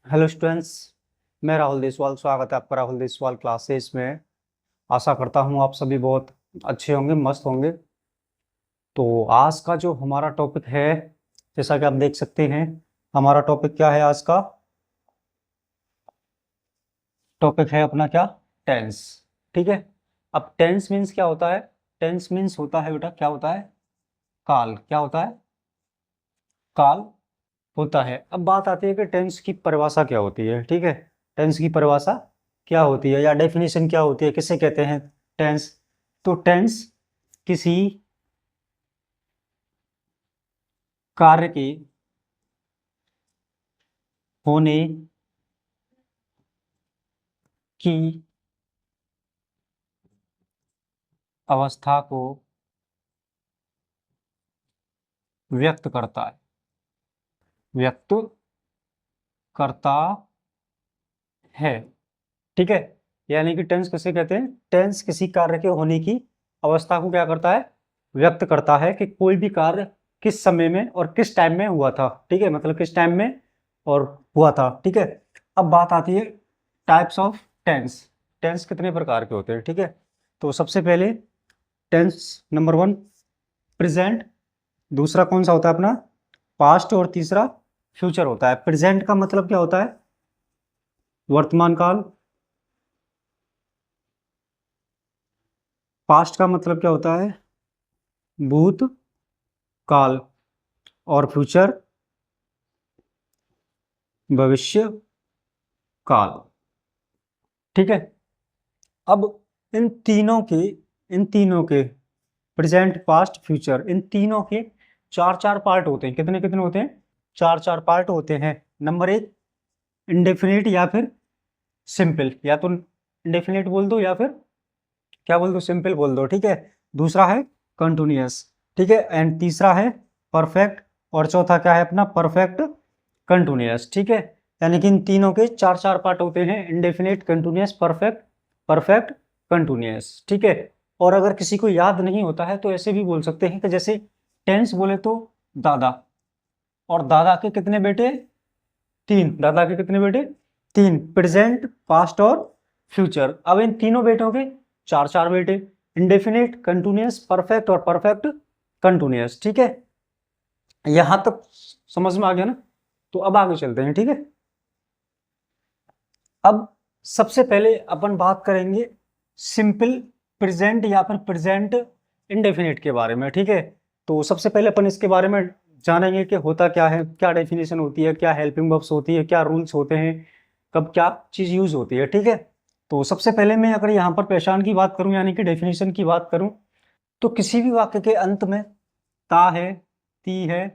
Hello students. मैं राहुल देसवाल, स्वागत है आपका राहुल देसवाल क्लासेस में। आशा करता हूँ आप सभी बहुत अच्छे होंगे, मस्त होंगे। तो आज का जो हमारा टॉपिक है, जैसा कि आप देख सकते हैं, हमारा टॉपिक क्या है आज का? टॉपिक है अपना क्या? टेंस। ठीक है। अब टेंस मीन्स क्या होता है? टेंस मीन्स होता है बेटा, क्या होता है? काल। क्या होता है? काल होता है। अब बात आती है कि टेंस की परिभाषा क्या होती है। ठीक है, टेंस की परिभाषा क्या होती है या डेफिनेशन क्या होती है, किसे कहते हैं टेंस? तो टेंस किसी कार्य के होने की अवस्था को व्यक्त करता है, व्यक्त करता है। ठीक है, यानी कि टेंस किसे कहते हैं? टेंस किसी कार्य के होने की अवस्था को क्या करता है? व्यक्त करता है कि कोई भी कार्य किस समय में और किस टाइम में हुआ था। ठीक है, मतलब किस टाइम में और हुआ था। ठीक है। अब बात आती है टाइप्स ऑफ टेंस। टेंस कितने प्रकार के होते हैं? ठीक है, तो सबसे पहले टेंस नंबर 1 प्रेजेंट। दूसरा कौन सा होता है अपना? पास्ट। और तीसरा फ्यूचर होता है। प्रेजेंट का मतलब क्या होता है? वर्तमान काल। पास्ट का मतलब क्या होता है? भूत काल। और फ्यूचर भविष्य काल। ठीक है। अब इन तीनों के प्रेजेंट, पास्ट, फ्यूचर, इन तीनों के चार चार पार्ट होते हैं। कितने कितने होते हैं? चार चार पार्ट होते हैं। नंबर 1 इंडेफिनिट या फिर सिंपल। या तो इंडेफिनिट बोल दो या फिर क्या बोल दो, सिंपल बोल दो। ठीक है। दूसरा है कंटिन्यूअस। ठीक है। एंड तीसरा है परफेक्ट। और चौथा क्या है अपना? Perfect continuous. ठीक है। यानी कि इन तीनों के चार चार पार्ट होते हैं, indefinite, continuous, perfect, perfect continuous. ठीक है। और अगर किसी को याद नहीं होता है तो ऐसे भी बोल सकते हैं कि जैसे टेंस बोले तो दादा, और दादा के कितने बेटे? 3। दादा के कितने बेटे? 3। प्रेजेंट, पास्ट और फ्यूचर। अब इन तीनों बेटों के चार चार बेटे, इंडेफिनिट, कंटिन्यूअस, परफेक्ट और परफेक्ट कंटिन्यूअस। ठीक है, यहां तक समझ में आ गया ना? तो अब आगे चलते हैं। ठीक है। अब सबसे पहले अपन बात करेंगे सिंपल प्रेजेंट या फिर प्रेजेंट इंडेफिनिट के बारे में। ठीक है, तो सबसे पहले अपन इसके बारे में जानेंगे कि होता क्या है, क्या डेफिनेशन होती है, क्या हेल्पिंग वर्ब्स होती है, क्या रूल्स होते हैं, कब क्या चीज यूज होती है। ठीक है, तो सबसे पहले मैं अगर यहाँ पर पहचान की बात करूं यानी कि डेफिनेशन की बात करूं, तो किसी भी वाक्य के अंत में ता है, ती है,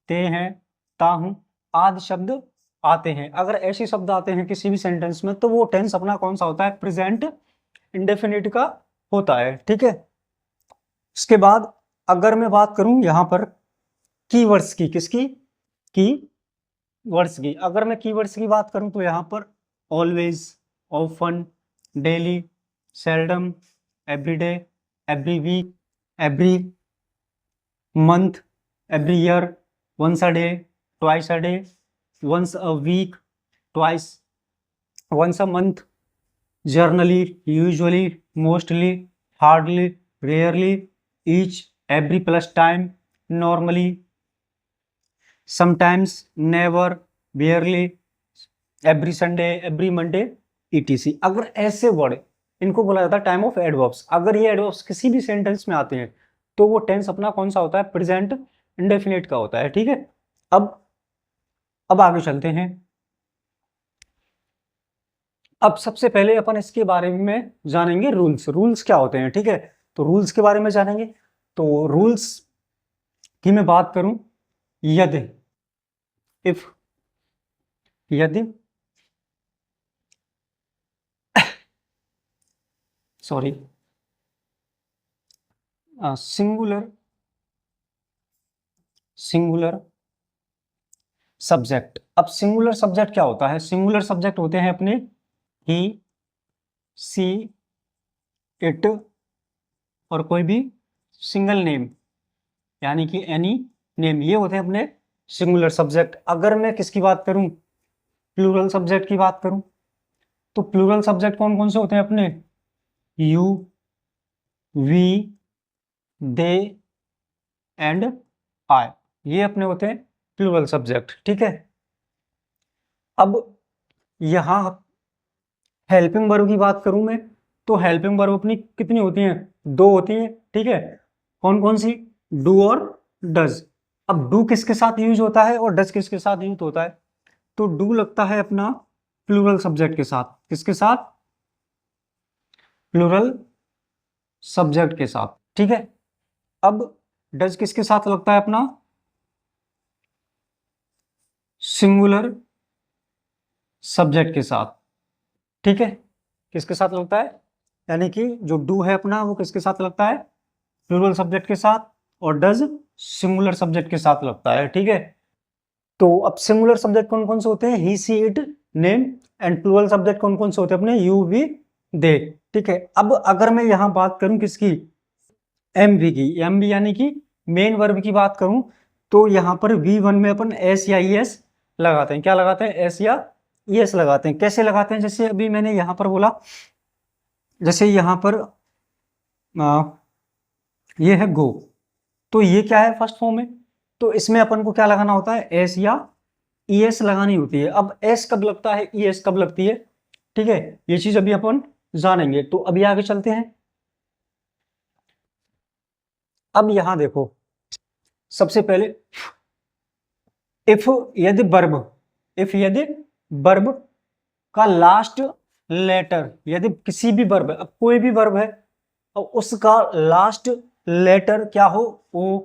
ते हैं, ताहू आदि शब्द आते हैं। अगर ऐसे शब्द आते हैं किसी भी सेंटेंस में तो वो टेंस अपना कौन सा होता है? प्रेजेंट इंडेफिनिट का होता है। ठीक है। इसके बाद अगर मैं बात करूं यहां पर कीवर्ड्स की, किसकी? की वर्ड्स की। अगर मैं कीवर्ड्स की बात करूं तो यहां पर always, often, daily, seldom, everyday, every week, every month, every year, once a day, twice a day, once a week, twice, once a month, generally, usually, mostly, hardly, rarely, each, every plus time, normally, sometimes, never, barely, every Sunday, every Monday, etc। अगर ऐसे word, इनको बोला जाता है time of adverbs. अगर ये adverbs किसी भी सेंटेंस में आते हैं तो वो टेंस अपना कौन सा होता है? प्रेजेंट इंडेफिनिट का होता है। ठीक है। अब अब आगे चलते हैं। अब सबसे पहले अपन इसके बारे में जानेंगे रूल्स। रूल्स क्या होते हैं? ठीक है, तो रूल्स के बारे में जानेंगे। तो रूल्स की मैं बात करूं, यदि, इफ, यदि, सॉरी, सिंगुलर, सिंगुलर सब्जेक्ट। अब सिंगुलर सब्जेक्ट क्या होता है? सिंगुलर सब्जेक्ट होते हैं अपने ही, सी, इट और कोई भी सिंगल नेम, यानी कि एनी नेम, ये होते हैं अपने सिंगुलर सब्जेक्ट। अगर मैं किसकी बात करूं, प्लूरल सब्जेक्ट की बात करूं तो प्लूरल सब्जेक्ट कौन कौन से होते हैं अपने? You, we, they and I, ये अपने होते हैं प्लूरल सब्जेक्ट। ठीक है, अब यहां हेल्पिंग वर्ब की बात करूं मैं तो हेल्पिंग वर्ब अपनी कितनी होती हैं? दो होती हैं। ठीक है, कौन कौन सी? डू और डज। अब डू किसके साथ यूज होता है और डज किसके साथ यूज होता है? तो डू लगता है अपना प्लूरल सब्जेक्ट के साथ। किसके साथ? प्लूरल सब्जेक्ट के साथ। ठीक है, अब डज किसके साथ लगता है अपना? सिंगुलर सब्जेक्ट के साथ। ठीक है, किसके साथ लगता है? यानी कि जो डू है अपना वो किसके साथ लगता है? प्लूरल सब्जेक्ट के साथ, और डज सिंगुलर सब्जेक्ट के साथ लगता है। ठीक है, तो अब सिंगुलर सब्जेक्ट कौन कौन से होते हैं? He, she, it, name. And plural subject कौन कौन से होते हैं अपने? You, we, they. ठीक है, अब अगर मैं यहां बात करूं किसकी? एम वी की। एम वी यानी कि मेन वर्ब की बात करूं तो यहां पर V1 में अपन एस या ई एस लगाते हैं। क्या लगाते हैं? एस या ई एस लगाते हैं। कैसे लगाते हैं? जैसे अभी मैंने यहां पर बोला, जैसे यहां पर ये है गो, तो ये क्या है? फर्स्ट फॉर्म में, तो इसमें अपन को क्या लगाना होता है? एस या ई एस लगानी होती है। अब एस कब लगता है, ई एस कब लगती है? ठीक है, ये चीज अभी अपन जानेंगे। तो अभी आगे चलते हैं। अब यहां देखो, सबसे पहले इफ यदि वर्ब, इफ यदि वर्ब का लास्ट लेटर, यदि किसी भी वर्ब, अब कोई भी वर्ब है और उसका लास्ट लेटर क्या हो? O,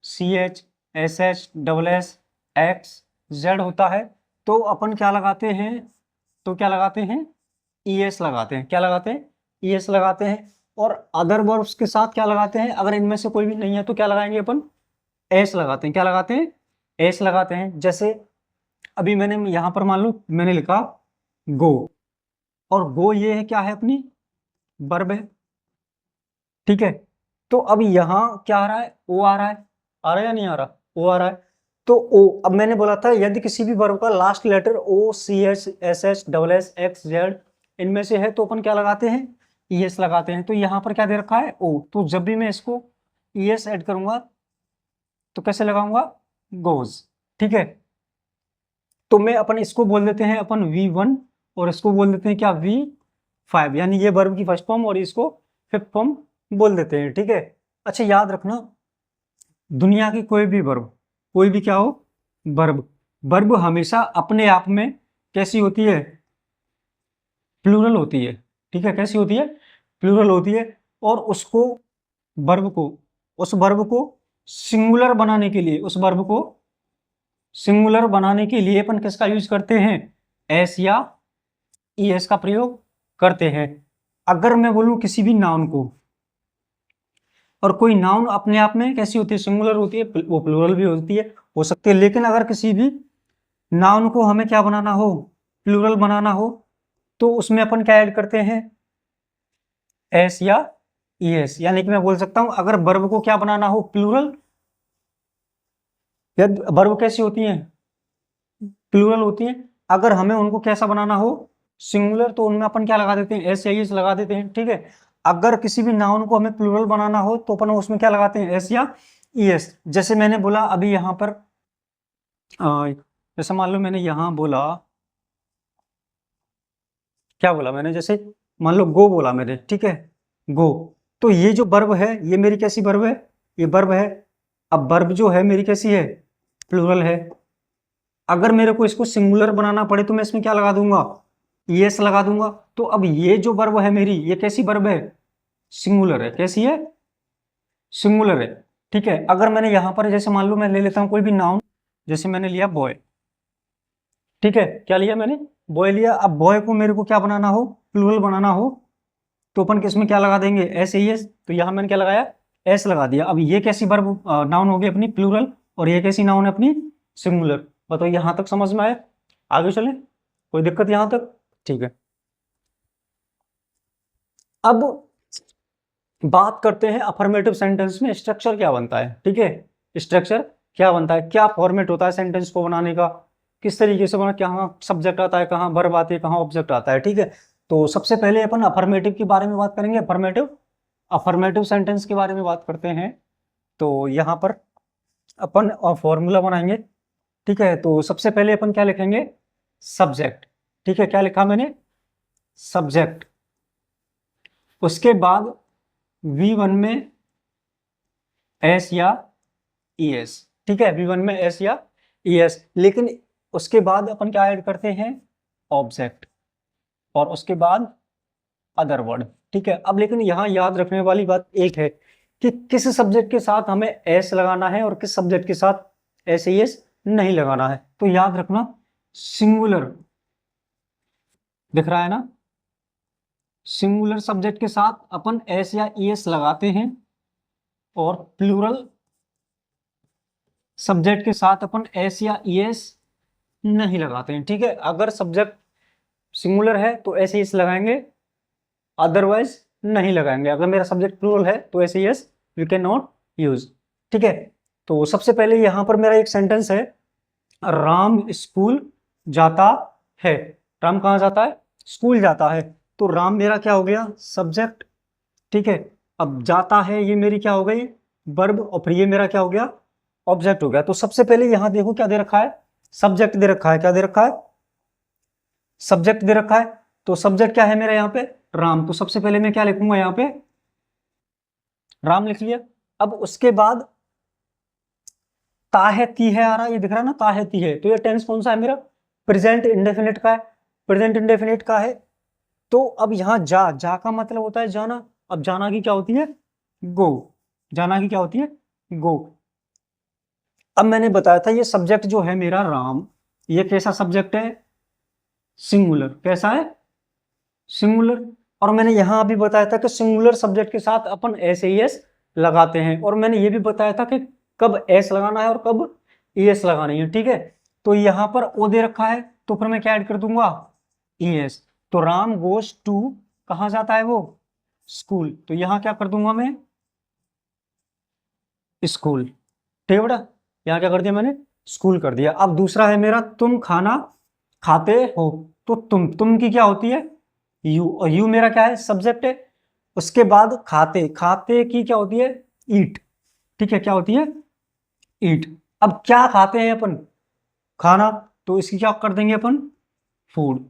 C H, S H, double S, X, Z होता है, तो अपन क्या लगाते हैं? तो क्या लगाते हैं? ई एस लगाते हैं। क्या लगाते हैं? ई एस लगाते हैं। और अदर वर्ब्स के साथ क्या लगाते हैं? अगर इनमें से कोई भी नहीं है तो क्या लगाएंगे अपन? एस लगाते हैं। क्या लगाते हैं? एस लगाते हैं। जैसे अभी मैंने यहां पर मान लो मैंने लिखा गो, और गो ये है क्या है? अपनी वर्ब है। ठीक है, तो अब यहां क्या आ रहा है? ओ आ रहा है। आ रहा है या नहीं आ रहा? ओ आ रहा है। तो ओ, अब मैंने बोला था यदि किसी भी वर्ब का last letter O, C H, S H, double S, X, Z इनमें से है तो अपन क्या लगाते हैं? ई एस लगाते हैं। तो यहां पर क्या दे रखा है? ओ, तो जब भी मैं इसको ई एस ऐड करूंगा तो कैसे लगाऊंगा? गोज। ठीक है, तो मैं अपन इसको बोल देते हैं अपन V1 और इसको बोल देते हैं क्या? V5, यानी ये वर्ब की फर्स्ट फॉर्म और इसको फिफ्थ फॉर्म बोल देते हैं। ठीक है, अच्छा याद रखना, दुनिया की कोई भी वर्ब, कोई भी क्या हो? वर्ब, वर्ब हमेशा अपने आप में कैसी होती है? प्लूरल होती है। ठीक है, कैसी होती है? प्लूरल होती है। और उसको, वर्ब को, उस वर्ब को सिंगुलर बनाने के लिए, उस वर्ब को सिंगुलर बनाने के लिए अपन किसका यूज करते हैं? एस या ई एस का प्रयोग करते हैं। अगर मैं बोलूं किसी भी नाउन को, और कोई नाउन अपने आप में कैसी होती है? सिंगुलर होती है, वो प्लूरल भी होती है, हो सकती है। लेकिन अगर किसी भी नाउन को हमें क्या बनाना हो? प्लूरल बनाना हो, तो उसमें अपन क्या ऐड करते हैं? एस या ई एस। यानी कि मैं बोल सकता हूं अगर वर्ब को क्या बनाना हो? प्लूरल, या वर्ब कैसी होती हैं? प्लूरल होती हैं। अगर हमें उनको कैसा बनाना हो? सिंगुलर, तो उनमें अपन क्या लगा देते हैं? एस या एस लगा देते हैं। ठीक है, अगर किसी भी नाउन को हमें प्लूरल बनाना हो तो अपन उसमें क्या लगाते हैं? एस या ई एस। जैसे मैंने बोला अभी यहां पर, जैसे मान लो मैंने यहां बोला, क्या बोला मैंने? जैसे मान लो गो बोला मैंने। ठीक है, गो, तो ये जो वर्ब है ये मेरी कैसी वर्ब है? ये वर्ब है। अब वर्ब जो है मेरी कैसी है? प्लूरल है। अगर मेरे को इसको सिंगुलर बनाना पड़े तो मैं इसमें क्या लगा दूंगा? यस लगा दूंगा। तो अब ये जो वर्ब है मेरी, ये कैसी वर्ब है? सिंगुलर है। कैसी है? सिंगुलर है। ठीक है, अगर मैंने यहां पर जैसे मान लो मैं ले लेता हूं कोई भी नाउन, जैसे मैंने लिया बॉय। ठीक है, क्या लिया मैंने? बॉय लिया। अब बॉय को मेरे को क्या बनाना हो? प्लूरल बनाना हो, तो अपन किसमें क्या लगा देंगे? S A S. तो यहां मैंने क्या लगाया? एस लगा दिया। अब ये कैसी वर्ब नाउन होगी अपनी? प्लूरल। और ये कैसी नाउन है अपनी? सिंगुलर। बताओ यहां तक समझ में आया? आगे चले, कोई दिक्कत यहां तक? ठीक है, अब बात करते हैं अफर्मेटिव सेंटेंस में स्ट्रक्चर क्या बनता है। ठीक है, स्ट्रक्चर क्या बनता है, क्या फॉर्मेट होता है सेंटेंस को बनाने का, किस तरीके से बना, कहाँ सब्जेक्ट आता है, कहाँ वर्ब आती है, कहाँ ऑब्जेक्ट आता है, ठीक है। तो सबसे पहले अपन अफर्मेटिव के बारे में बात करेंगे, अफर्मेटिव सेंटेंस के बारे में बात करते हैं। तो यहाँ पर अपन फॉर्मूला बनाएंगे, ठीक है। तो सबसे पहले अपन क्या लिखेंगे, सब्जेक्ट, ठीक है। क्या लिखा मैंने, सब्जेक्ट। उसके बाद V1 में एस या ES, ठीक है, V1 में एस या ES। लेकिन उसके बाद अपन क्या ऐड करते हैं, ऑब्जेक्ट, और उसके बाद अदर वर्ड, ठीक है। अब लेकिन यहाँ याद रखने वाली बात एक है कि किस सब्जेक्ट के साथ हमें एस लगाना है और किस सब्जेक्ट के साथ SES नहीं लगाना है। तो याद रखना, सिंगुलर दिख रहा है ना, सिंगुलर सब्जेक्ट के साथ अपन एस या ES लगाते हैं, और प्लूरल सब्जेक्ट के साथ अपन एस या ES नहीं लगाते हैं, ठीक है। अगर सब्जेक्ट सिंगुलर है तो SES लगाएंगे, अदरवाइज नहीं लगाएंगे। अगर मेरा सब्जेक्ट प्लूरल है तो SES we can not use, ठीक है। तो सबसे पहले यहाँ पर मेरा एक सेंटेंस है, राम स्कूल जाता है। राम कहाँ जाता है, स्कूल जाता है। तो राम मेरा क्या हो गया, सब्जेक्ट, ठीक है। अब जाता है ये मेरी क्या हो गई, वर्ब, और फिर ये मेरा क्या हो गया, ऑब्जेक्ट हो गया। तो सबसे पहले यहां देखो क्या दे रखा है, सब्जेक्ट दे रखा है। क्या दे रखा है, सब्जेक्ट दे रखा है। तो सब्जेक्ट क्या है मेरा यहाँ पे, राम। तो सबसे पहले मैं क्या लिखूंगा, यहाँ पे राम लिख लिया। अब उसके बाद ता है ती है आ रहा, ये दिख रहा है ना, ता है ती है। तो ये टेंस कौन सा है मेरा, प्रेजेंट इंडेफिनिट का है, प्रेजेंट इंडेफिनिट का है। तो अब यहाँ जा का मतलब होता है जाना। अब जाना की क्या होती है, गो। जाना की क्या होती है, गो। अब मैंने बताया था ये सब्जेक्ट जो है मेरा राम, ये कैसा सब्जेक्ट है, सिंगुलर। कैसा है, सिंगुलर। और मैंने यहां भी बताया था कि सिंगुलर सब्जेक्ट के साथ अपन SES लगाते हैं, और मैंने ये भी बताया था कि कब एस लगाना है और कब ES लगानी है, ठीक है। तो यहां पर ओ दे रखा है, तो फिर मैं क्या ऐड कर दूंगा, ES। तो राम गोस टू, कहां जाता है वो, स्कूल। तो यहां क्या कर दूंगा मैं, स्कूल, ठीक है बेटा। यहाँ क्या कर दिया मैंने, स्कूल कर दिया। अब दूसरा है मेरा, तुम खाना खाते हो। तो तुम की क्या होती है, यू, और यू मेरा क्या है, सब्जेक्ट है। उसके बाद खाते, खाते की क्या होती है, ईट, ठीक है। क्या होती है, ईट। अब क्या खाते हैं अपन, खाना। तो इसकी क्या कर देंगे अपन, फूड,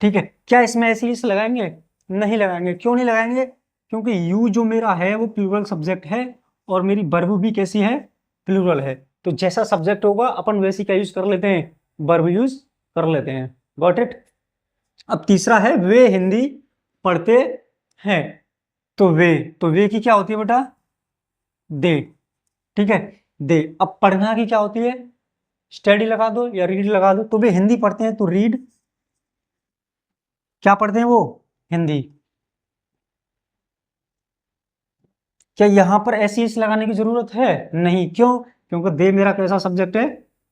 ठीक है। क्या इसमें SES लगाएंगे, नहीं लगाएंगे। क्यों नहीं लगाएंगे, क्योंकि यू जो मेरा है वो प्लूरल सब्जेक्ट है, और मेरी वर्ब भी कैसी है, प्लूरल है। तो जैसा सब्जेक्ट होगा अपन वैसी क्या यूज कर लेते हैं, वर्ब यूज कर लेते हैं। Got it. अब तीसरा है, वे हिंदी पढ़ते हैं। तो वे की क्या होती है बेटा, दे, ठीक है, दे। अब पढ़ना की क्या होती है, स्टडी लगा दो या रीड लगा दो। तो वे हिंदी पढ़ते हैं तो रीड, क्या पढ़ते हैं वो, हिंदी। क्या यहां पर SES लगाने की जरूरत है, नहीं। क्यों, क्योंकि दे मेरा कैसा सब्जेक्ट है,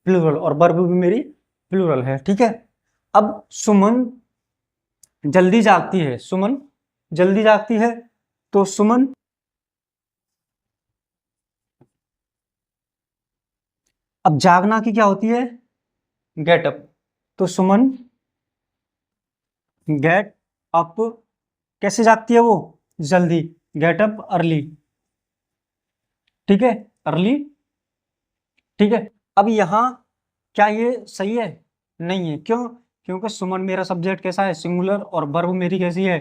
प्लूरल, और वर्ब भी मेरी प्लूरल है, ठीक है। अब सुमन जल्दी जागती है, सुमन जल्दी जागती है। तो सुमन, अब जागना की क्या होती है, गेट अप। तो सुमन गेट अप, कैसे जागती है वो, जल्दी, गेट अप अर्ली, ठीक है, अर्ली, ठीक है। अब यहां क्या ये सही है, नहीं है। क्यों, क्योंकि सुमन मेरा सब्जेक्ट कैसा है, सिंगुलर, और वर्ब मेरी कैसी है,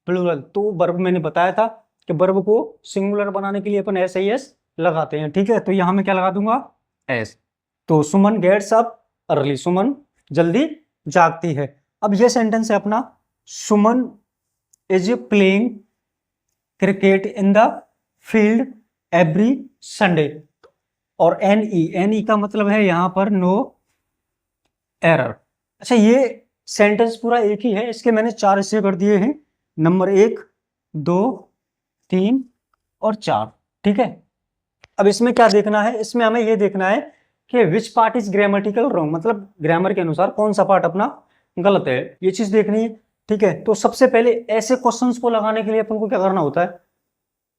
प्लूरल। तो वर्ब मैंने बताया था कि वर्ब को सिंगुलर बनाने के लिए अपन SES लगाते हैं, ठीक है। तो यहां मैं क्या लगा दूंगा, एस। तो Suman gets up early, Suman जल्दी जागती है। अब ये सेंटेंस है अपना, Suman is playing cricket in the field every Sunday. और NE का मतलब है यहां पर नो एरर। अच्छा, ये सेंटेंस पूरा एक ही है, इसके मैंने 4 हिस्से कर दिए हैं, नंबर 1, 2, 3 और 4, ठीक है। अब इसमें क्या देखना है, इसमें हमें ये देखना है कि which part is grammatical wrong, मतलब ग्रामर के अनुसार कौन सा पार्ट अपना गलत है, ये चीज देखनी है, ठीक है। तो सबसे पहले ऐसे क्वेश्चंस को लगाने के लिए अपन को क्या करना होता है,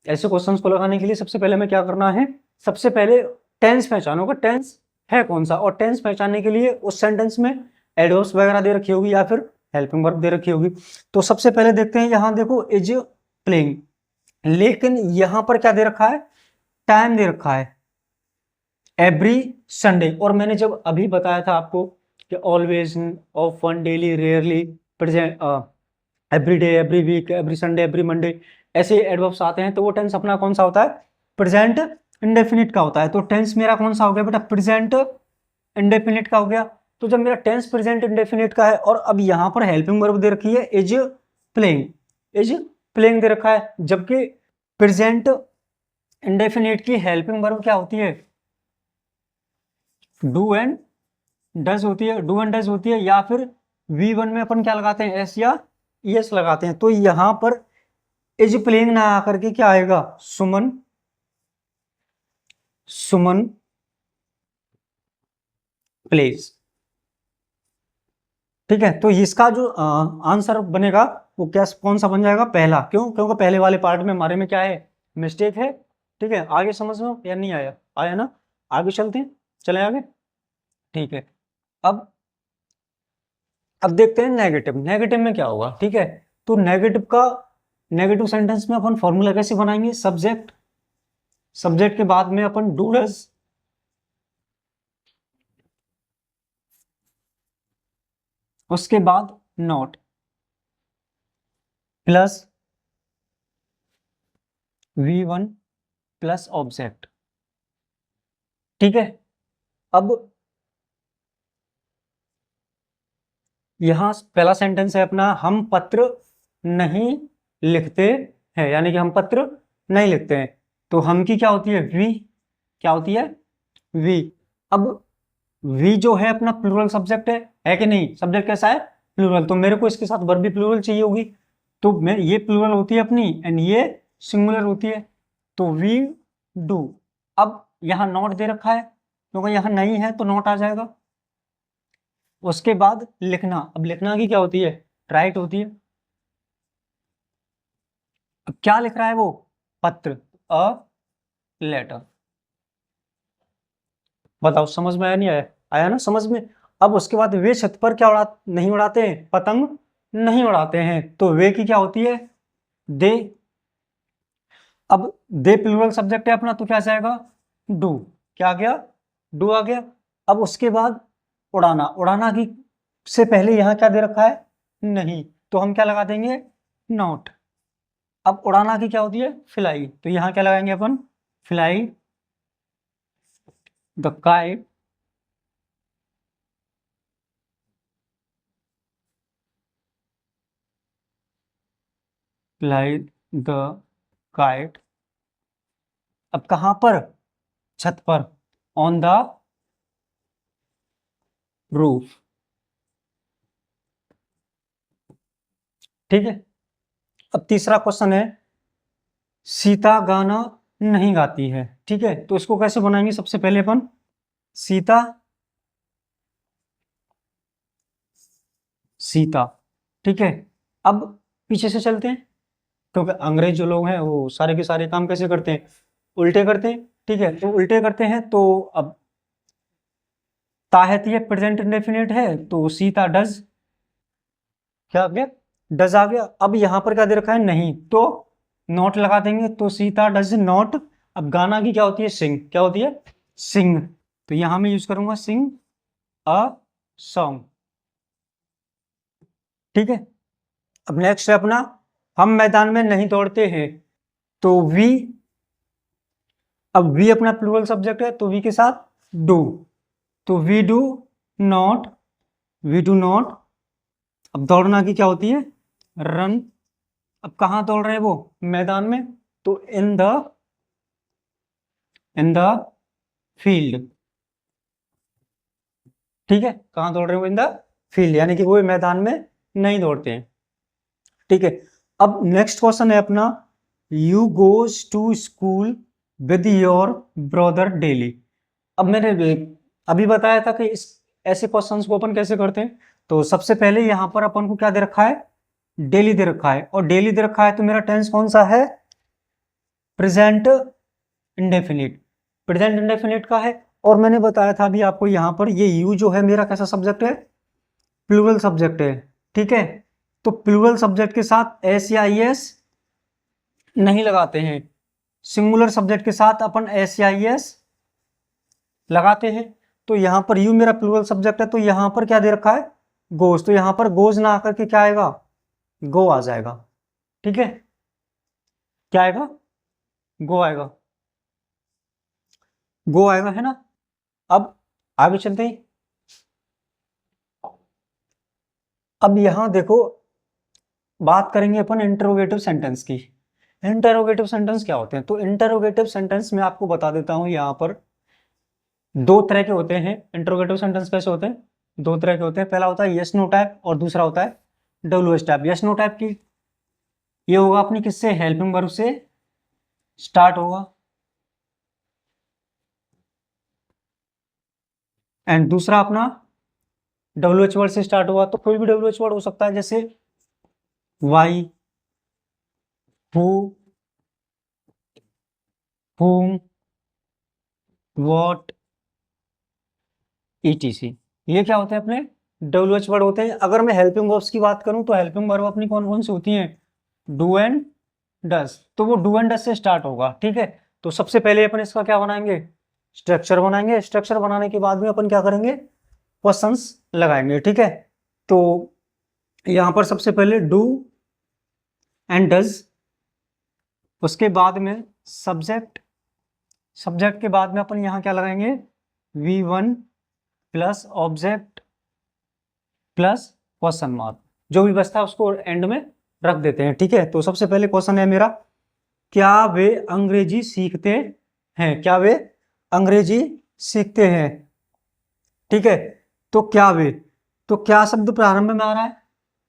ऐसे क्वेश्चंस को लगाने के लिए सबसे पहले हमें क्या करना है, सबसे पहले टेंस पहचानोगे, टेंस है कौन सा, और टेंस पहचानने के लिए उस सेंटेंस में एडवर्ब्स वगैरह दे रखी होगी या फिर हेल्पिंग वर्ब दे रखी होगी। तो सबसे पहले देखते हैं, यहां देखो इज प्लेइंग, लेकिन यहां पर क्या दे रखा है, टाइम दे रखा है एवरी संडे, और मैंने जब अभी बताया था आपको कि always, often, daily, rarely, present, every day, every week, every Sunday, every Monday, ऐसे एडवर्ब्स आते हैं, तो वो टेंस अपना कौन सा होता है, प्रेजेंट इंडेफिनिट का होता है। तो टेंस मेरा कौन सा हो गया बेटा, प्रेजेंट इंडेफिनिट का हो गया। तो जब मेरा टेंस प्रेजेंट इंडेफिनिट का है और अब यहां पर हेल्पिंग वर्ब दे रखी है इज प्लेइंग, इज प्लेइंग दे रखा है, जबकि प्रेजेंट इंडेफिनिट की हेल्पिंग वर्ब क्या होती है, डू एंड डज होती है, डू एंड डज होती है, या फिर V1 में अपन क्या लगाते हैं, एस या ES लगाते हैं। तो यहां पर इज प्लेइंग ना आकर के क्या आएगा, सुमन, सुमन प्लेज। ठीक है, तो इसका जो आंसर बनेगा वो क्या, कौन सा बन जाएगा, पहला। क्यों, क्योंकि पहले वाले पार्ट में हमारे में क्या है, मिस्टेक है। ठीक है, आगे समझ में या नहीं आया, आया ना, आगे चलते हैं, चले आगे। ठीक है, अब देखते हैं नेगेटिव, नेगेटिव में क्या होगा। ठीक है, तो नेगेटिव का, नेगेटिव सेंटेंस में अपन फॉर्मूला कैसे बनाएंगे, सब्जेक्ट, सब्जेक्ट के बाद में अपन डू डज, उसके बाद not, plus V1 plus object. ठीक है, अब यहां पहला सेंटेंस है अपना, हम पत्र नहीं लिखते हैं, यानी कि हम पत्र नहीं लिखते हैं। तो हम की क्या होती है, वी, क्या होती है, वी। अब वी जो है अपना प्लूरल सब्जेक्ट है कि नहीं, सब्जेक्ट कैसा है, प्लूरल, तो मेरे को इसके साथ वर्ब भी प्लूरल चाहिए होगी। तो मैं, ये प्लूरल होती है अपनी एंड ये सिंगुलर होती है, तो वी डू। अब यहां नॉट दे रखा है, क्योंकि यहां नहीं है तो नॉट आ जाएगा। उसके बाद लिखना, अब लिखना की क्या होती है, राइट होती है। अब क्या लिख रहा है वो, पत्र, अ लेटर। बताओ समझ में आया नहीं आया, आया ना समझ में। अब उसके बाद वे छत पर क्या नहीं उड़ाते हैं, पतंग नहीं उड़ाते हैं, तो वे की क्या होती है, दे। अब दे प्लूरल सब्जेक्ट है अपना, तो क्या जाएगा, डू, क्या आ गया, डू आ गया। अब उसके बाद उड़ाना, उड़ाना की से पहले यहां क्या दे रखा है, नहीं, तो हम क्या लगा देंगे, नॉट। अब उड़ाना की क्या होती है, फ्लाई, तो यहां क्या लगाएंगे अपन, fly the kite, fly the kite. अब कहां पर, छत पर, ऑन द रूफ। ठीक है, अब तीसरा क्वेश्चन है, सीता गाना नहीं गाती है। ठीक है, तो इसको कैसे बनाएंगे, सबसे पहले अपन सीता, सीता। ठीक है, अब पीछे से चलते हैं, क्योंकि अंग्रेज जो लोग हैं वो सारे के सारे काम कैसे करते हैं, उल्टे करते हैं। ठीक है, तो उल्टे करते हैं, तो अब ताहती है, प्रेजेंट इंडेफिनिट है, तो सीता डज, क्या आ गया, डज आ गया। अब यहां पर क्या दे रखा है, नहीं, तो नॉट लगा देंगे, तो सीता डज नॉट। अब गाना की क्या होती है, सिंग, क्या होती है, सिंग, तो यहां मैं यूज करूंगा सिंग अ सॉन्ग। ठीक है, अब नेक्स्ट है अपना, हम मैदान में नहीं दौड़ते हैं, तो वी, अब वी अपना प्लूरल सब्जेक्ट है, तो वी के साथ डू, तो we do not, we do not. अब दौड़ना की क्या होती है, रन। अब कहां दौड़ रहे हैं वो, मैदान में, तो इन द फील्ड। ठीक है, कहां दौड़ रहे हो, इन द फील्ड, यानी कि वो मैदान में नहीं दौड़ते हैं। ठीक है, अब नेक्स्ट क्वेश्चन है अपना, you goes to school with your brother daily. अब मैंने अभी बताया था कि इस ऐसे क्वेश्चंस को अपन कैसे करते हैं। तो सबसे पहले यहां पर अपन को क्या दे रखा है, डेली दे रखा है, और डेली दे रखा है तो मेरा टेंस कौन सा है, प्रेजेंट इंडेफिनिट, प्रेजेंट इंडेफिनिट का है। और मैंने बताया था अभी आपको यहाँ पर ये यू जो है मेरा कैसा सब्जेक्ट है, प्लूरल सब्जेक्ट है, ठीक है। तो प्लूरल सब्जेक्ट के साथ एस या आई एस नहीं लगाते हैं, सिंगुलर सब्जेक्ट के साथ अपन एस या आई एस लगाते हैं। तो यहाँ पर यू मेरा प्लूरल सब्जेक्ट है, तो यहाँ पर क्या दे रखा है, गोज, तो यहाँ पर गोज ना आकर के क्या आएगा, गो आ जाएगा, ठीक है। क्या आएगा, गो आएगा, गो आएगा, है ना। अब आगे चलते हैं। अब यहां देखो बात करेंगे अपन इंटरोगेटिव सेंटेंस की। इंटरोगेटिव सेंटेंस क्या होते हैं, तो इंटरोगेटिव सेंटेंस में आपको बता देता हूं, यहाँ पर दो तरह के होते हैं। इंटरोगेटिव सेंटेंस कैसे होते हैं, दो तरह के होते हैं। पहला होता है यस नो टाइप और दूसरा होता है W type. Yes no type की ये होगा अपनी किससे, हेल्पिंग वर्ब से स्टार्ट होगा, एंड दूसरा अपना डब्ल्यू एच वर्ड से स्टार्ट होगा। तो कोई भी डब्ल्यू एच वर्ड हो सकता है, जैसे why, who, whom, what, etc। ये क्या होते हैं, अपने डब्ल्यू एच वर्ड होते हैं। अगर मैं हेल्पिंग वर्ब्स की बात करूं तो हेल्पिंग वर्ब अपनी कौन कौन सी होती हैं, डू एंड डस। तो वो डू एंड डस से स्टार्ट होगा, ठीक है। तो सबसे पहले अपन इसका क्या बनाएंगे, स्ट्रक्चर बनाएंगे। स्ट्रक्चर बनाने के बाद में अपन क्या करेंगे, क्वेश्चंस लगाएंगे, ठीक है। तो यहां पर सबसे पहले डू एंड डज, उसके बाद में सब्जेक्ट, सब्जेक्ट के बाद में अपन यहां क्या लगाएंगे, V1 plus object plus question mark, जो भी बचता है उसको एंड में रख देते हैं, ठीक है। तो सबसे पहले क्वेश्चन है मेरा, क्या वे अंग्रेजी सीखते हैं, क्या वे अंग्रेजी सीखते हैं, ठीक है। तो क्या वे, तो क्या शब्द प्रारंभ में आ रहा है,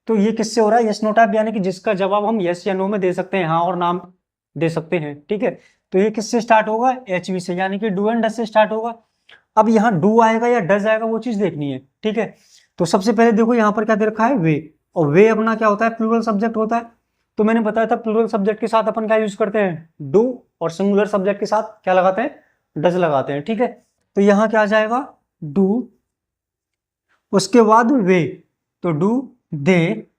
तो ये किससे हो रहा है, यस नो टाइप, यानी कि जिसका जवाब हम यस या नो में दे सकते हैं, हाँ और नाम दे सकते हैं, ठीक है। तो ये किससे स्टार्ट होगा, एच वी से, यानी कि डू एंड डस से स्टार्ट होगा। अब यहाँ डू आएगा या डज आएगा वो चीज देखनी है, ठीक है। तो सबसे पहले देखो यहाँ पर क्या दे रखा है, वे, और वे अपना क्या होता है, प्लूरल सब्जेक्ट होता है। तो मैंने बताया था प्लूरल सब्जेक्ट के साथ अपन क्या यूज करते हैं, डू, और सिंगुलर सब्जेक्ट के साथ क्या लगाते हैं, डज लगाते हैं, ठीक है। तो यहाँ क्या आ जाएगा, डू, उसके बाद वे, तो डू दे।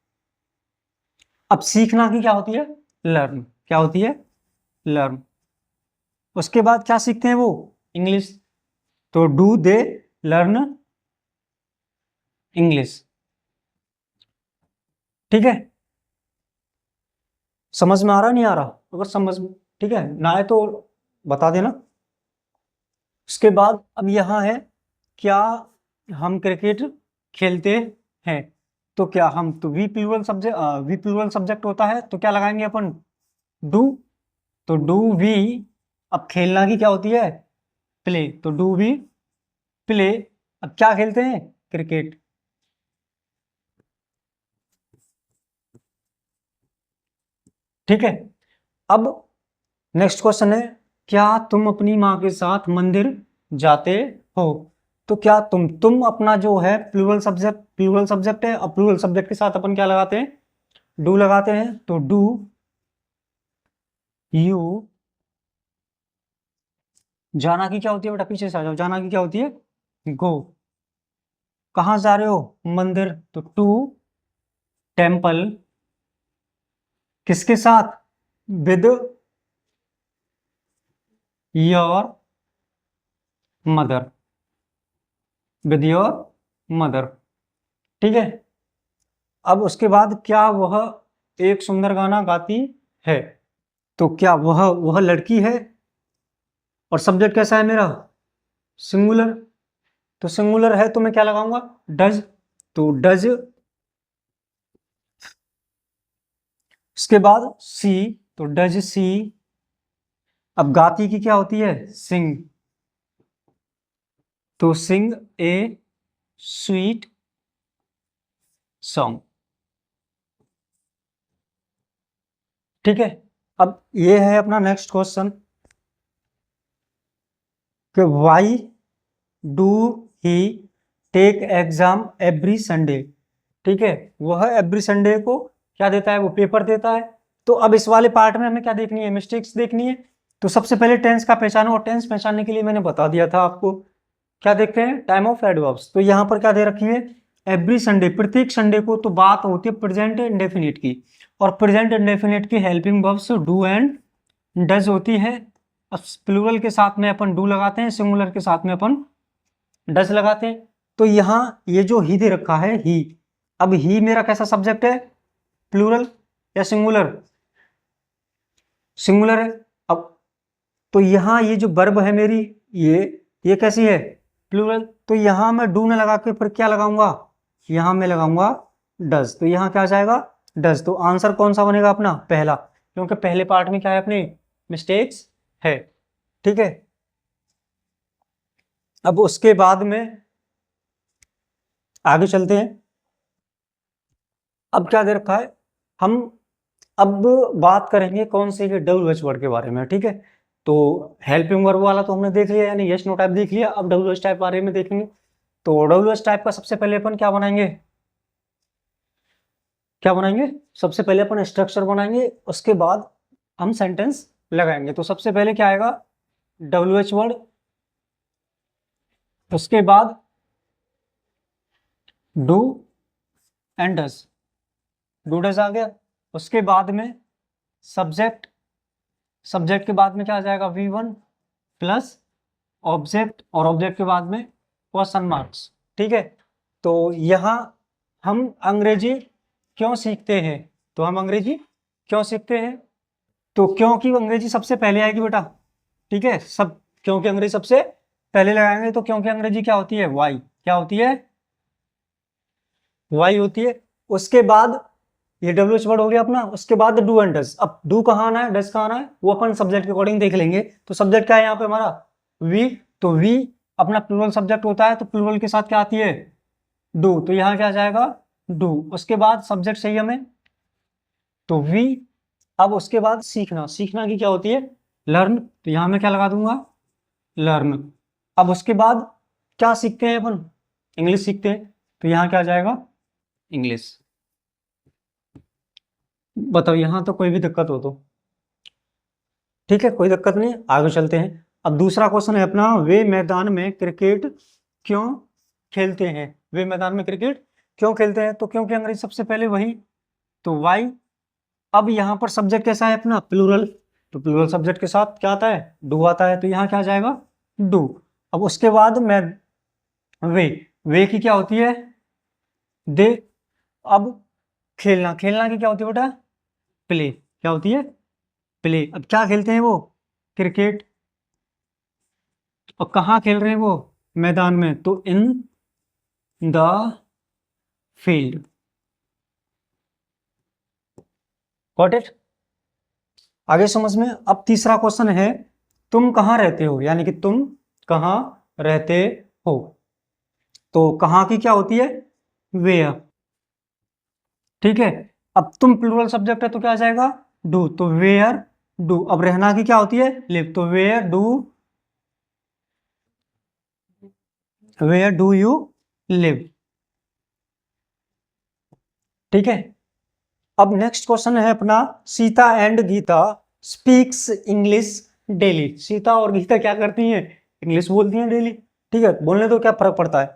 अब सीखना की क्या होती है, लर्न, क्या होती है, लर्न। उसके बाद क्या सीखते हैं वो, इंग्लिश, तो डू दे लर्न इंग्लिश, ठीक है। समझ में आ रहा नहीं आ रहा, अगर समझ, ठीक है ना आए तो बता देना। उसके बाद अब यहाँ है, क्या हम क्रिकेट खेलते हैं, तो क्या हम, तो we plural subject, we plural subject होता है, तो क्या लगाएंगे अपन, डू, तो डू वी। अब खेलना की क्या होती है, प्ले, तो डू वी प्ले। अब क्या खेलते हैं, क्रिकेट, ठीक है। अब नेक्स्ट क्वेश्चन है, क्या तुम अपनी माँ के साथ मंदिर जाते हो, तो क्या तुम अपना जो है प्लूरल सब्जेक्ट, प्लूरल सब्जेक्ट है, और प्लूरल सब्जेक्ट के साथ अपन क्या लगाते हैं, डू लगाते हैं। तो डू यू, जाना की क्या होती है बेटा, पीछे से आ जाओ, जाना की क्या होती है, गो। कहाँ जा रहे हो, मंदिर, तो टू टेम्पल, किसके साथ, with your mother, with your mother, ठीक है। अब उसके बाद क्या वह एक सुंदर गाना गाती है, तो क्या वह लड़की है, और सब्जेक्ट कैसा है मेरा, सिंगुलर, तो सिंगुलर है तो मैं क्या लगाऊंगा, डज, तो डज। उसके बाद सी, तो डज सी। अब गाती की क्या होती है, सिंग, तो सिंग ए स्वीट सॉन्ग, ठीक है। अब ये है अपना नेक्स्ट क्वेश्चन, कि why do he take exam every Sunday, ठीक है। वह एवरी संडे को क्या देता है, वो पेपर देता है। तो अब इस वाले पार्ट में हमें क्या देखनी है, मिस्टेक्स देखनी है। तो सबसे पहले टेंस का पहचानो, और टेंस पहचानने के लिए मैंने बता दिया था आपको क्या देखते हैं, टाइम ऑफ एडवर्ब्स। तो यहाँ पर क्या दे रखी है, एवरी संडे, प्रत्येक संडे को। तो बात होती है प्रेजेंट इंडेफिनिट की, और प्रेजेंट इंडेफिनिट की helping verbs do and does होती है। अब प्लूरल के साथ में अपन डू लगाते हैं, सिंगुलर के साथ में अपन डज लगाते हैं। तो यहाँ ये जो ही दे रखा है ही, अब ही मेरा कैसा सब्जेक्ट है, प्लूरल या सिंगुलर, सिंगुलर है। अब तो यहाँ ये जो वर्ब है मेरी, ये कैसी है, प्लूरल। तो यहाँ मैं डू न लगा के फिर क्या लगाऊंगा, यहाँ मैं लगाऊंगा डज। तो यहाँ क्या आ जाएगा, डज। तो आंसर कौन सा बनेगा अपना, पहला, क्योंकि पहले पार्ट में क्या है अपने मिस्टेक्स है। ठीक है, अब उसके बाद में आगे चलते हैं। अब क्या दे रखा है, हम अब बात करेंगे कौन से WH वर्ड के बारे में। ठीक है, तो हेल्पिंग वर्ब वाला तो हमने देख लिया, यानी यस नो टाइप देख लिया। अब WH टाइप बारे में देखेंगे। तो WH टाइप का सबसे पहले अपन क्या बनाएंगे, सबसे पहले अपन स्ट्रक्चर बनाएंगे, उसके बाद हम सेंटेंस लगाएंगे। तो सबसे पहले क्या आएगा, WH वर्ड, उसके बाद do and does, do does आ गया। उसके बाद में सब्जेक्ट, सब्जेक्ट के बाद में क्या आ जाएगा, V1 प्लस ऑब्जेक्ट, और ऑब्जेक्ट के बाद में क्वेश्चन मार्क्स। ठीक है, तो यहाँ हम अंग्रेजी क्यों सीखते हैं, तो हम अंग्रेजी क्यों सीखते हैं, तो क्योंकि अंग्रेजी सबसे पहले आएगी बेटा। ठीक है, सब क्योंकि अंग्रेजी सबसे पहले लगाएंगे। तो क्योंकि अंग्रेजी क्या होती है, वाई, क्या होती है, वाई होती है। उसके बाद ये WH वर्ड हो गया अपना, उसके बाद डू एंड डज। अब डू कहाँ आना है, डज कहाँ आना है, वो अपन सब्जेक्ट के अकॉर्डिंग देख लेंगे। तो सब्जेक्ट क्या है यहाँ पे हमारा, वी। तो वी अपना प्लूरल सब्जेक्ट होता है, तो प्लूरल के साथ क्या आती है, डू। तो यहाँ क्या आ जाएगा, डू। उसके बाद सब्जेक्ट चाहिए हमें, तो वी। अब उसके बाद सीखना, सीखना की क्या होती है, लर्न। तो यहाँ मैं क्या लगा दूंगा, लर्न। अब उसके बाद क्या सीखते हैं अपन, इंग्लिश सीखते हैं। तो यहाँ क्या आ जाएगा, इंग्लिश। बताओ यहाँ तो कोई भी दिक्कत हो तो, ठीक है, कोई दिक्कत नहीं, आगे चलते हैं। अब दूसरा क्वेश्चन है अपना, वे मैदान में क्रिकेट क्यों खेलते हैं, वे मैदान में क्रिकेट क्यों खेलते हैं। तो क्योंकि अंग्रेजी सबसे पहले वही, तो वाई। अब यहाँ पर सब्जेक्ट कैसा है अपना, प्लूरल। तो प्लूरल सब्जेक्ट के साथ क्या आता है, डू आता है। तो यहाँ क्या आ जाएगा, डू। अब उसके बाद मैं वे की क्या होती है, दे। अब खेलना, खेलना की क्या होती है बेटा, प्ले, क्या होती है, प्ले। अब क्या खेलते हैं वो, क्रिकेट। और कहाँ खेल रहे हैं वो, मैदान में। तो इन द फील्ड, गॉट इट, आगे समझ में। अब तीसरा क्वेश्चन है, तुम कहाँ रहते हो, यानी कि तुम कहाँ रहते हो। तो कहाँ की क्या होती है, वेयर। ठीक है, अब तुम प्लूरल सब्जेक्ट है तो क्या आ जाएगा, डू। तो वेयर डू। अब रहना की क्या होती है, लिव। तो वेयर डू यू लिव। ठीक है, अब नेक्स्ट क्वेश्चन है अपना, Sita and Gita speaks English daily. Sita और गीता क्या करती हैं, इंग्लिश बोलती हैं डेली। ठीक है, बोलने तो क्या फर्क पड़ता है।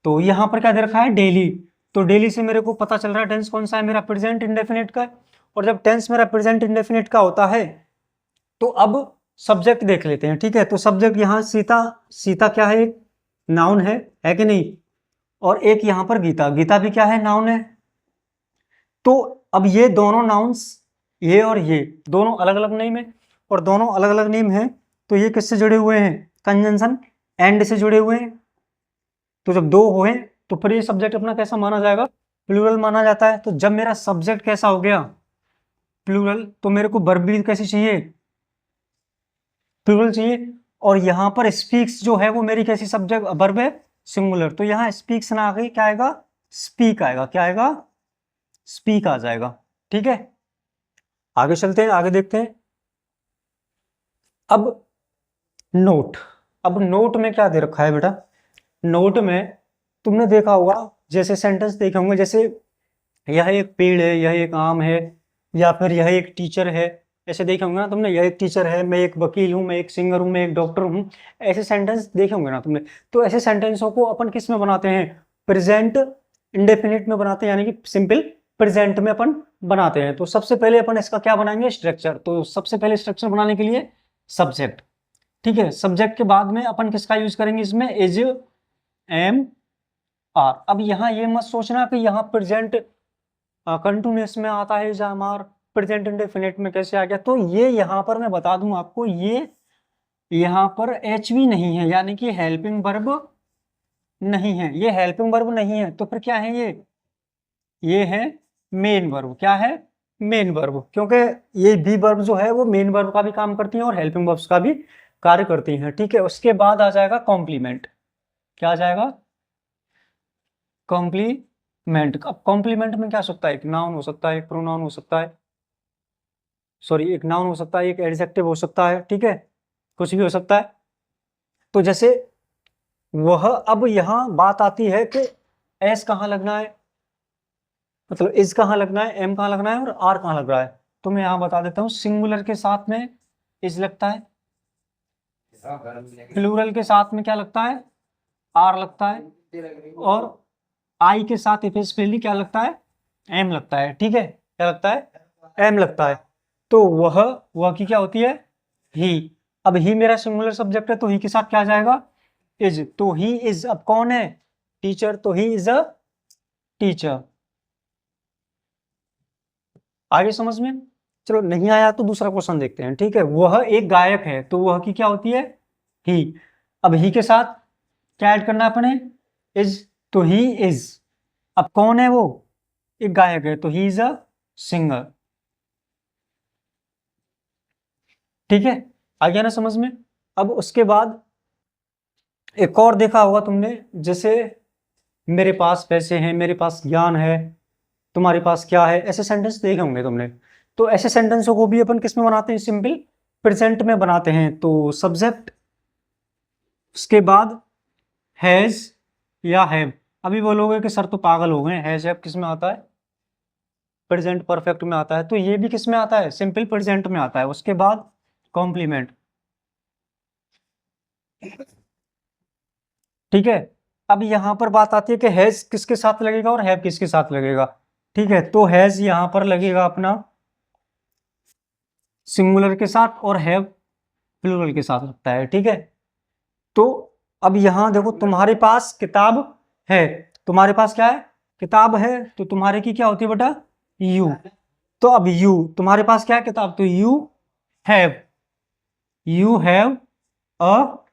तो यहाँ पर क्या दे रखा है, डेली। तो डेली से मेरे को पता चल रहा है टेंस कौन सा है, मेरा प्रेजेंट इंडेफिनिट का है। और जब टेंस मेरा प्रेजेंट इंडेफिनिट का होता है, तो अब सब्जेक्ट देख लेते हैं। ठीक है, तो सब्जेक्ट यहाँ सीता, सीता क्या है, एक नाउन है कि नहीं। और एक यहाँ पर गीता, गीता भी क्या है, नाउन है। तो अब ये दोनों नाउन्स, ये और ये दोनों अलग अलग नेम है, और दोनों अलग अलग नेम है। तो ये किससे जुड़े हुए हैं, कंजंक्शन एंड से जुड़े हुए हैं। तो जब दो हुए तो फिर ये सब्जेक्ट अपना कैसा माना जाएगा, प्लूरल माना जाता है। तो जब मेरा सब्जेक्ट कैसा हो गया, प्लूरल, तो मेरे को वर्ब भी कैसी चाहिए, प्लूरल चाहिए। और यहाँ पर स्पीक्स जो है वो मेरी कैसी सब्जेक्ट वर्ब है, सिंगुलर। तो यहाँ स्पीक्स ना आगे क्या आएगा, स्पीक आएगा। क्या आएगा, स्पीक आ जाएगा। ठीक है, आगे चलते हैं, आगे देखते हैं। अब नोट, अब नोट में क्या दे रखा है बेटा, नोट में तुमने देखा होगा, जैसे सेंटेंस देखे होंगे, जैसे यह एक पेड़ है, यह एक आम है, या फिर यह एक टीचर है, ऐसे देखे होंगे ना तुमने, यह एक टीचर है, मैं एक वकील हूँ, मैं एक सिंगर हूँ, मैं एक डॉक्टर हूँ, ऐसे सेंटेंस देखे होंगे ना तुमने। तो ऐसे सेंटेंसों को अपन किस में बनाते हैं, प्रेजेंट इंडेफिनिट में बनाते हैं, यानी कि सिंपल प्रेजेंट में अपन बनाते हैं। तो सबसे पहले अपन इसका क्या बनाएंगे, स्ट्रक्चर। तो सबसे पहले स्ट्रक्चर बनाने के लिए सब्जेक्ट, ठीक है। सब्जेक्ट के बाद में अपन किसका यूज करेंगे इसमें, इज, एम, आर। अब यहाँ ये मत सोचना कि यहाँ प्रेजेंट कंटिन्यूअस में आता है, या हमार प्रेजेंट इंडेफिनिट में कैसे आ गया। तो ये यहाँ पर मैं बता दूं आपको, ये यहाँ पर एच भी नहीं है, यानी कि हेल्पिंग वर्ब नहीं है, ये हेल्पिंग वर्ब नहीं है। तो फिर क्या है ये है मेन वर्ब। क्या है, मेन वर्ब, क्योंकि ये बी वर्ब जो है वो मेन वर्ब का भी काम करती है और हेल्पिंग वर्ब्स का भी कार्य करती हैं, ठीक है। उसके बाद आ जाएगा कॉम्प्लीमेंट। क्या आ जाएगा, कॉम्प्लीमेंट। अब कॉम्प्लीमेंट में क्या हो सकता है, एक नाउन हो सकता है, एक प्रोनाउन हो सकता है, सॉरी एक नाउन हो सकता है, एक एडजेक्टिव हो सकता है, ठीक है, कुछ भी हो सकता है। तो जैसे वह, अब यहाँ बात आती है कि एस कहाँ लगना है, मतलब इज कहाँ लगना है, एम कहाँ लगना है और आर कहाँ लग रहा है। तो मैं यहाँ बता देता हूँ, सिंगुलर के साथ में इज लगता है, प्लूरल के साथ में क्या लगता है, आर लगता है, और आई के साथ स्पेशली क्या लगता है, एम लगता है, ठीक है। क्या लगता है, एम लगता है। तो वह की क्या होती है, ही। अब ही मेरा सिंगुलर सब्जेक्ट है, तो ही के साथ क्या आ जाएगा, इज। तो ही इज, अब कौन है, टीचर, तो ही इज अ टीचर। आगे समझ में, चलो नहीं आया तो दूसरा क्वेश्चन देखते हैं, ठीक है। वह एक गायक है, तो वह की क्या होती है, ही। अब ही के साथ क्या ऐड करना है अपने, इज, तो ही इज। अब कौन है वो, एक गायक है, तो ही इज अ सिंगर, ठीक है। आ गया ना समझ में। अब उसके बाद एक और देखा होगा तुमने, जैसे मेरे पास पैसे हैं, मेरे पास ज्ञान है, तुम्हारे पास क्या है, ऐसे सेंटेंस देखे होंगे तुमने। तो ऐसे सेंटेंसों को भी अपन किस में बनाते हैं, सिंपल प्रेजेंट में बनाते हैं। तो सब्जेक्ट, उसके बाद हैज या हैव। अभी बोलोगे कि सर तो पागल हो गए, हैज हैव किस में आता है, प्रेजेंट परफेक्ट में आता है। तो ये भी किस में आता है, सिंपल प्रेजेंट में आता है। उसके बाद कॉम्प्लीमेंट, ठीक है। अब यहां पर बात आती है कि हैज किसके साथ लगेगा और हैव किसके साथ लगेगा, ठीक है। तो हैज यहां पर लगेगा अपना सिंगुलर के साथ, और हैव प्लूरल के साथ लगता है, ठीक है। तो अब यहां देखो, तुम्हारे पास किताब है, तुम्हारे पास क्या है, किताब है, तो तुम्हारे की क्या होती है बेटा, यू। तो अब यू, तुम्हारे पास क्या है, किताब, तो you have, you have a